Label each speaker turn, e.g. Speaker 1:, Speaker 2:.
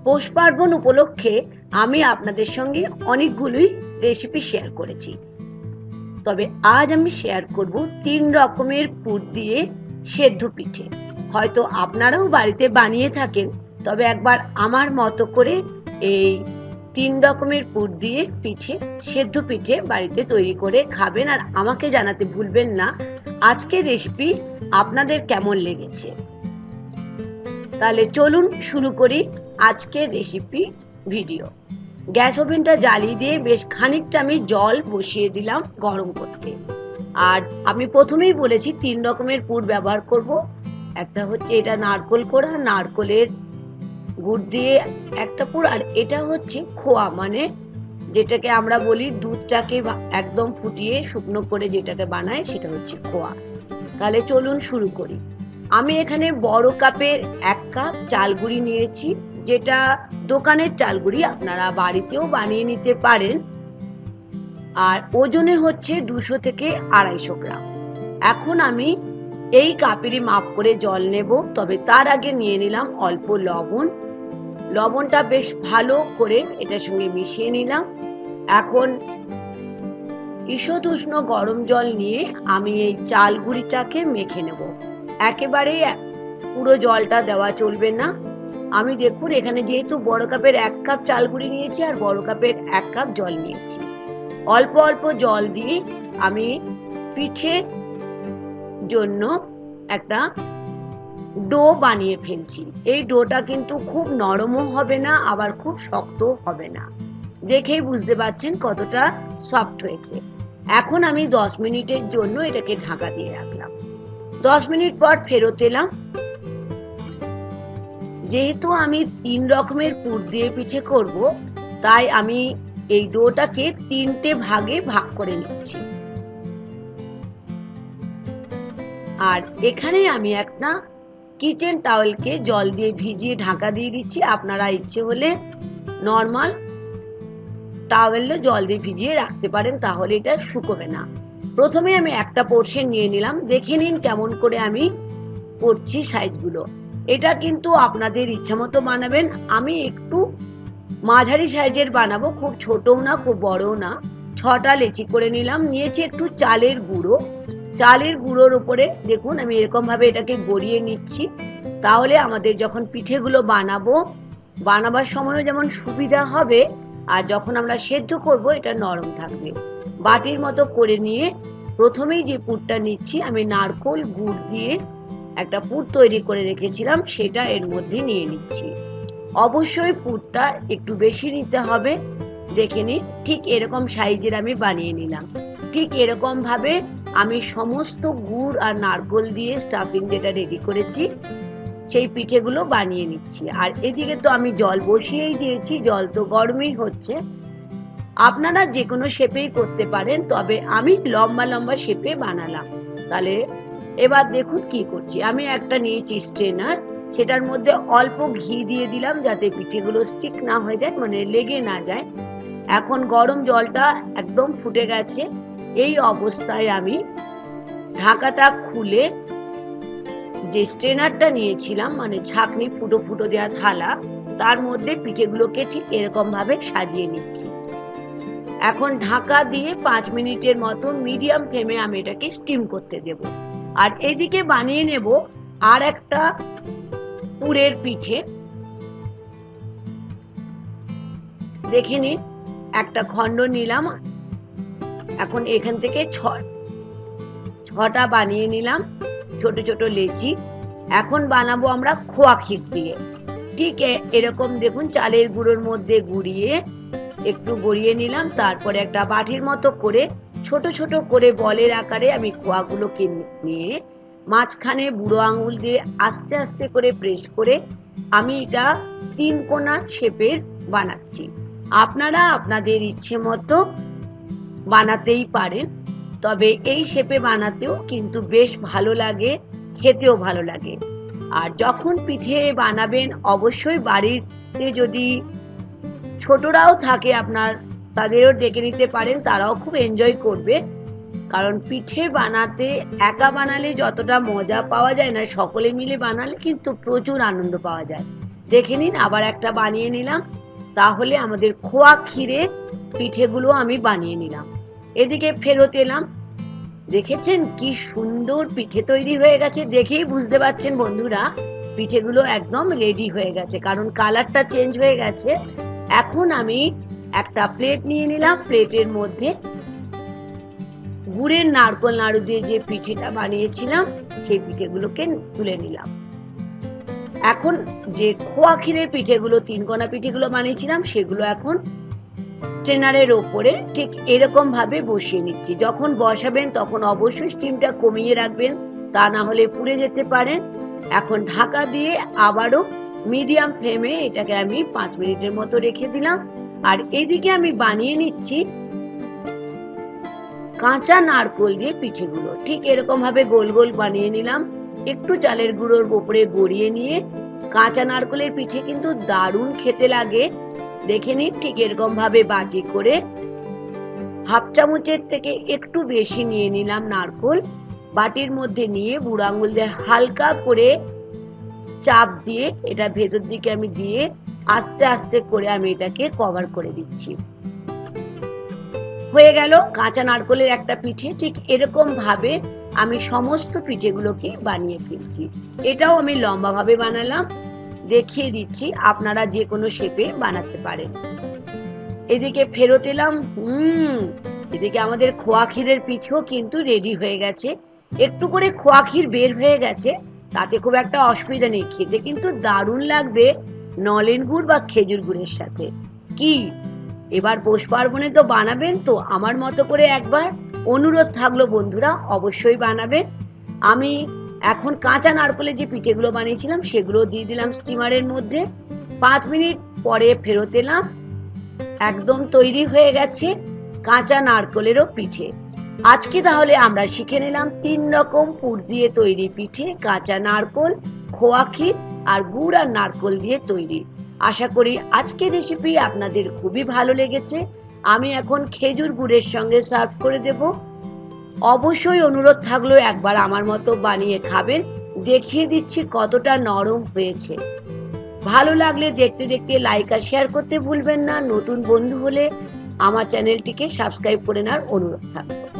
Speaker 1: পৌষ পার্বণ উপলক্ষে আমি আপনাদের সঙ্গে অনেকগুলোই রেসিপি শেয়ার করেছি। তবে আজ আমি শেয়ার করব 3 রকমের পুর দিয়ে সেদ্ধ পিঠে। হয়তো আপনারাও বাড়িতে বানিয়ে থাকেন, তবে একবার আমার মতো করে এই 3 রকমের পুর দিয়ে সেদ্ধ পিঠে বাড়িতে তৈরি করে খাবেন, আর আমাকে জানাতে ভুলবেন না আজকের রেসিপি আপনাদের কেমন লেগেছে। তাহলে চলুন শুরু করি আজকের রেসিপি ভিডিও। গ্যাস ওভেনটা জ্বালিয়ে দিয়ে বেশ খানিকটা আমি জল বসিয়ে দিলাম গরম করতে। আর আমি প্রথমেই বলেছি 3 রকমের পুর ব্যবহার করব। একটা হচ্ছে এটা নারকোল কোড়া, নারকোলের গুড় দিয়ে একটা পুর, আর এটা হচ্ছে খোয়া, মানে যেটাকে আমরা বলি দুধটাকে একদম ফুটিয়ে শুকনো করে যেটাকে বানায় সেটা হচ্ছে খোয়া। তাহলে চলুন শুরু করি। আমি এখানে বড় কাপের 1 কাপ চাল গুঁড়ি নিয়েছি, যেটা দোকানের চাল গুঁড়ি, আপনারা বাড়িতেও বানিয়ে নিতে পারেন। আর ওজনে হচ্ছে 200 থেকে 250 গ্রাম। এখন আমি এই কাপেরই মাপ করে জল নেব, তবে তার আগে নিয়ে নিলাম অল্প লবণ। লবণটা বেশ ভালো করে এটার সঙ্গে মিশিয়ে নিলাম। এখন ঈষৎ উষ্ণ গরম জল নিয়ে আমি এই চাল গুঁড়িটাকে মেখে নেব। একেবারে পুরো জলটা দেওয়া চলবে না। আমি দেখুন এখানে যেহেতু বড় কাপের 1 কাপ চাল গুঁড়ি নিয়েছি আর বড় কাপের 1 কাপ জল নিয়েছি, অল্প অল্প জল দিয়ে আমি পিঠের জন্য একটা ডো বানিয়ে ফেলছি। এই ডোটা কিন্তু খুব নরমও হবে না, আবার খুব শক্ত হবে না। দেখেই বুঝতে পারছেন কতটা সফট হয়েছে। এখন আমি 10 মিনিটের জন্য এটাকে ঢাকা দিয়ে রাখলাম। 10 মিনিট পর ফেরত এলাম। যেহেতু আমি 3 রকমের পুর দিয়ে পিঠে করব, তাই আমি এই ডোটাকে 3টে ভাগে ভাগ করে নিচ্ছি। আর এখানে আমি একটা কিচেন টাওয়েলকে জল দিয়ে ভিজিয়ে ঢাকা দিয়ে দিচ্ছি। আপনারা ইচ্ছে হলে নর্মাল টাওয়েলে জল দিয়ে ভিজিয়ে রাখতে পারেন, তাহলে এটা শুকোবে না। প্রথমে আমি একটা পোর্শন নিয়ে নিলাম। দেখে নিন কেমন করে আমি করছি সাইজগুলো। এটা কিন্তু আপনাদের ইচ্ছা মতো বানাবেন। আমি একটু মাঝারি সাইজের বানাবো, খুব ছোটও না খুব বড়ও না। 6টা লেচি করে নিলাম। নিয়েছি একটু চালের গুঁড়ো। চালের গুঁড়োর উপরে দেখুন আমি এরকম ভাবে এটাকে গড়িয়ে নিচ্ছি, তাহলে আমাদের যখন পিঠেগুলো বানাবার সময়ও যেমন সুবিধা হবে, আর যখন আমরা সেদ্ধ করব এটা নরম থাকবে। বাটির মতো করে নিয়ে প্রথমেই যে পুরটা নিচ্ছি, আমি নারকোল গুড় দিয়ে একটা পুর তৈরি করে রেখেছিলাম, সেটা এর মধ্যে নিয়ে নিচ্ছি। অবশ্যই পুরটা একটু বেশি নিতে হবে। দেখে নিন ঠিক এরকম সাইজের আমি বানিয়ে নিলাম। ঠিক এরকম ভাবে আমি সমস্ত গুড় আর নারকোল দিয়ে স্টাফিং যেটা রেডি করেছি সেই পিঠেগুলো বানিয়ে নিচ্ছি। আর এদিকে তো আমি জল বসিয়েই দিয়েছি, জল তো গরমই হচ্ছে। আপনারা যে কোনো শেপেই করতে পারেন, তবে আমি লম্বা লম্বা শেপে বানালাম। তাহলে এবার দেখুন কি করছি। আমি একটা নিয়েছি স্ট্রেনার, সেটার মধ্যে অল্প ঘি দিয়ে দিলাম যাতে পিঠেগুলো স্টিক না হয়ে যায়, মানে লেগে না যায়। এখন গরম জলটা একদম ফুটে গেছে। এই অবস্থায় আমি ঢাকাটা খুলে যে স্ট্রেনারটা নিয়েছিলাম, মানে ছাঁকনি ফুটো ফুটো দেওয়া থালা, তার মধ্যে পিঠেগুলোকে ঠিক এরকম ভাবে সাজিয়ে নিচ্ছি। এখন ঢাকা দিয়ে 5 মিনিটের মতো মিডিয়াম ফ্লেমে আমি এটাকে স্টিম করতে দেব। আর এদিকে বানিয়ে নেব আর একটা পুরের পিঠে। দেখে নিন একটা খণ্ড নিলাম। এখন এখান থেকে 6টা বানিয়ে নিলাম ছোট ছোট লেচি। এখন বানাবো আমরা খোয়া ক্ষীর দিয়ে। ঠিক এরকম দেখুন চালের গুঁড়োর মধ্যে একটু গড়িয়ে নিলাম। তারপরে একটা বাটির মতো করে ছোট ছোট করে বলের আকারে আমি খোয়াগুলোকে নিয়ে মাঝখানে বুড়ো আঙুল দিয়ে আস্তে আস্তে করে প্রেস করে আমি এটা 3 কোণার শেপের বানাচ্ছি। আপনারা আপনাদের ইচ্ছে মতো বানাতেই পারেন, তবে এই শেপে বানাতেও কিন্তু বেশ ভালো লাগে, খেতেও ভালো লাগে। আর যখন পিঠে বানাবেন অবশ্যই বাড়িতে যদি ছোটরাও থাকে আপনার, তাদেরও ডেকে নিতে পারেন, তারাও খুব এনজয় করবে। কারণ পিঠে বানাতে একা বানালে যতটা মজা পাওয়া যায় না, সকলে মিলে বানালে কিন্তু প্রচুর আনন্দ পাওয়া যায়। দেখে নিন, আবার একটা বানিয়ে নিলাম। তাহলে আমাদের খোয়া ক্ষীরের পিঠেগুলো আমি বানিয়ে নিলাম। এদিকে ফেরত এলাম, দেখেছেন কি সুন্দর পিঠে তৈরি হয়ে গেছে। দেখেই বুঝতে পারছেন বন্ধুরা, পিঠেগুলো একদম রেডি হয়ে গেছে, কারণ কালারটা চেঞ্জ হয়ে গেছে। এখন আমি একটা প্লেট নিয়ে নিলাম। প্লেটের মধ্যে গুড়ের নারকোল নাড়ু দিয়ে যে পিঠেটা বানিয়েছিলাম সেই পিঠেগুলোকে তুলে নিলাম। এখন যে খোয়া ক্ষীরের পিঠেগুলো, 3 কোনা পিঠেগুলো বানিয়েছিলাম, সেগুলো এখন ট্রেনারের ওপরে ঠিক এরকম ভাবে বসিয়ে নিচ্ছি। যখন বসাবেন তখন অবশ্যই স্টিমটা কমিয়ে রাখবেন, তা না হলে পুড়ে যেতে পারেন। এখন ঢাকা দিয়ে আবারও মিডিয়াম ফ্লেমে এটাকে আমি 5 মিনিটের মতো রেখে দিলাম। আর এদিকে আমি বানিয়ে নিচ্ছি কাঁচা নারকোল দিয়ে পিঠেগুলো। ঠিক এরকম ভাবে গোল গোল বানিয়ে নিলাম। একটু চালের গুঁড়োর উপরে গড়িয়ে নিয়ে, কাঁচা নারকোলের পিঠে কিন্তু দারুণ খেতে লাগে। দেখে নিন, ঠিক এরকম ভাবে বাটি করে হাফ চামচের থেকে একটু বেশি নিয়ে নিলাম নারকোল। বাটির মধ্যে নিয়ে বুড়ো আঙুল দিয়ে হালকা করে চাপ দিয়ে এটা ভেতর দিকে আমি দিয়ে আস্তে আস্তে করে আমি এটাকে কভার করে দিচ্ছি। হয়ে গেল কাঁচা নারকোলের একটা পিঠে। ঠিক এরকম ভাবে আমি সমস্ত পিঠেগুলোকে বানিয়ে ফেলছি। এটাও আমি লম্বা ভাবে বানালাম, দেখিয়ে দিচ্ছি, আপনারা যে কোনো শেপে বানাতে পারেন। এদিকে ফেরত এলাম। এদিকে আমাদের খোয়া ক্ষীরের পিঠেও কিন্তু রেডি হয়ে গেছে। একটু করে খোয়া ক্ষীর বের হয়ে গেছে, তাতে খুব একটা অসুবিধা নেই, খেতে কিন্তু দারুণ লাগবে নলেন গুড় বা খেজুর গুড়ের সাথে। কি এবার পৌষ পার্বণে তো বানাবেন তো? আমার মতো করে একবার অনুরোধ থাকলো বন্ধুরা, অবশ্যই বানাবেন। আমি এখন কাঁচা নারকোলের যে পিঠেগুলো বানিয়েছিলাম সেগুলো দিয়ে দিলাম স্টিমারের মধ্যে। 5 মিনিট পরে ফেরত এলাম। একদম তৈরি হয়ে গেছে কাঁচা নারকোলেরও পিঠে। আজকে তাহলে আমরা শিখে নিলাম 3 রকম পুর দিয়ে তৈরি পিঠে, কাঁচা নারকোল, খোয়া ক্ষীর আর গুড় আর নারকোল দিয়ে তৈরি। আশা করি আজকের রেসিপি আপনাদের খুবই ভালো লেগেছে। আমি এখন খেজুর গুড়ের সঙ্গে সার্ভ করে দেব। অবশ্যই অনুরোধ থাকলো একবার আমার মতো বানিয়ে খাবেন। দেখিয়ে দিচ্ছি কতটা নরম হয়েছে। ভালো লাগলে দেখতে দেখতে লাইক আর শেয়ার করতে ভুলবেন না। নতুন বন্ধু হলে আমার চ্যানেলটিকে সাবস্ক্রাইব করে নেওয়ার অনুরোধ থাকলো।